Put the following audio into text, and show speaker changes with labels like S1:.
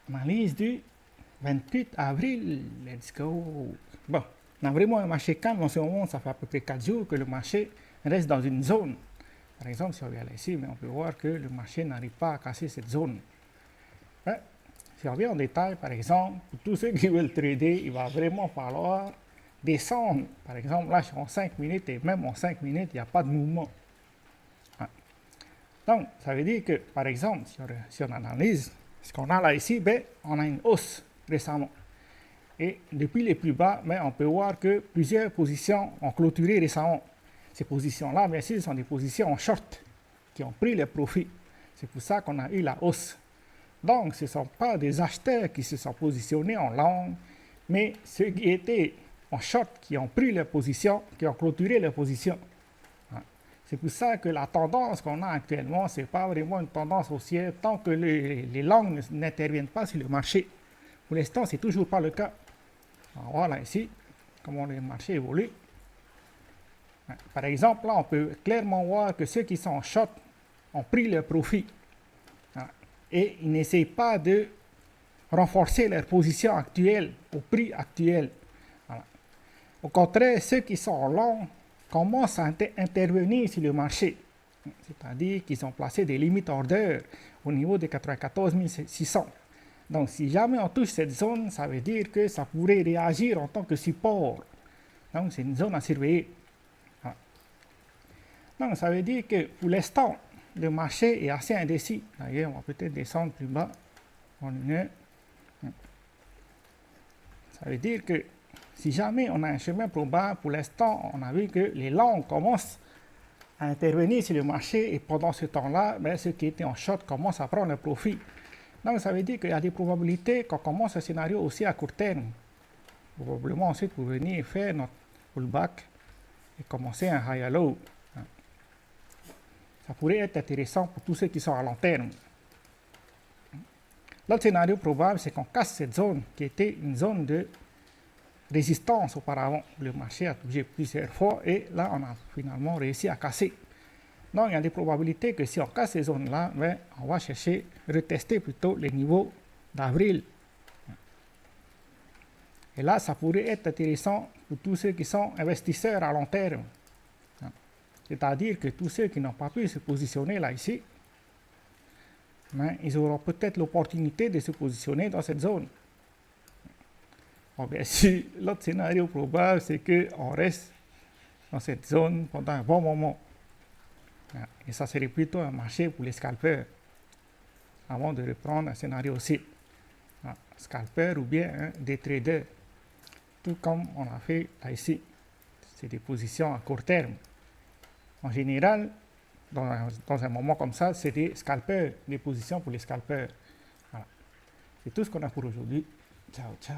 S1: Analyse du 28 avril. Let's go. Bon, on a vraiment un marché calme en ce moment. Ça fait à peu près 4 jours que le marché reste dans une zone. Par exemple, si on regarde ici, mais on peut voir que le marché n'arrive pas à casser cette zone. Ouais. Si on revient en détail, par exemple, pour tous ceux qui veulent trader, il va vraiment falloir descendre. Par exemple, là, je suis en 5 minutes et même en 5 minutes, il n'y a pas de mouvement. Ouais. Donc, ça veut dire que, par exemple, si on analyse ce qu'on a là ici, ben, on a une hausse récemment. Et depuis les plus bas, ben, on peut voir que plusieurs positions ont clôturé récemment. Ces positions-là, bien sûr, sont des positions en short qui ont pris les profits. C'est pour ça qu'on a eu la hausse. Donc, ce ne sont pas des acheteurs qui se sont positionnés en long, mais ceux qui étaient en short qui ont pris les positions, qui ont clôturé les positions. C'est pour ça que la tendance qu'on a actuellement, ce n'est pas vraiment une tendance haussière tant que les longs n'interviennent pas sur le marché. Pour l'instant, ce n'est toujours pas le cas. Alors, voilà ici comment le marché évolue. Par exemple, là, on peut clairement voir que ceux qui sont en short ont pris leur profit. Et ils n'essayent pas de renforcer leur position actuelle au prix actuel. Voilà. Au contraire, ceux qui sont en long commencent à intervenir sur le marché. C'est-à-dire qu'ils ont placé des limites orders au niveau de 94 600. Donc, si jamais on touche cette zone, ça veut dire que ça pourrait réagir en tant que support. Donc, c'est une zone à surveiller. Voilà. Donc, ça veut dire que pour l'instant, le marché est assez indécis. D'ailleurs, on va peut-être descendre plus bas en une heure. Ça veut dire que si jamais on a un chemin probable, pour l'instant, on a vu que les longs commencent à intervenir sur le marché et pendant ce temps-là, ben, ceux qui étaient en short commencent à prendre le profit. Donc, ça veut dire qu'il y a des probabilités qu'on commence un scénario aussi à court terme. Probablement ensuite pour venir faire notre pullback et commencer un high low. Ça pourrait être intéressant pour tous ceux qui sont à long terme. L'autre scénario probable, c'est qu'on casse cette zone qui était une zone de résistance auparavant. Le marché a bougé plusieurs fois et là, on a finalement réussi à casser. Donc, il y a des probabilités que si on casse ces zones-là, ben, on va chercher, retester plutôt les niveaux d'avril. Et là, ça pourrait être intéressant pour tous ceux qui sont investisseurs à long terme. C'est-à-dire que tous ceux qui n'ont pas pu se positionner là, ici, ben, ils auront peut-être l'opportunité de se positionner dans cette zone. Bon, bien sûr, l'autre scénario probable, c'est qu'on reste dans cette zone pendant un bon moment. Et ça serait plutôt un marché pour les scalpers, avant de reprendre un scénario aussi. Scalpers ou bien des traders, tout comme on a fait là ici. C'est des positions à court terme. En général, dans un moment comme ça, c'est des scalpers, des positions pour les scalpers. Voilà. C'est tout ce qu'on a pour aujourd'hui. Ciao, ciao.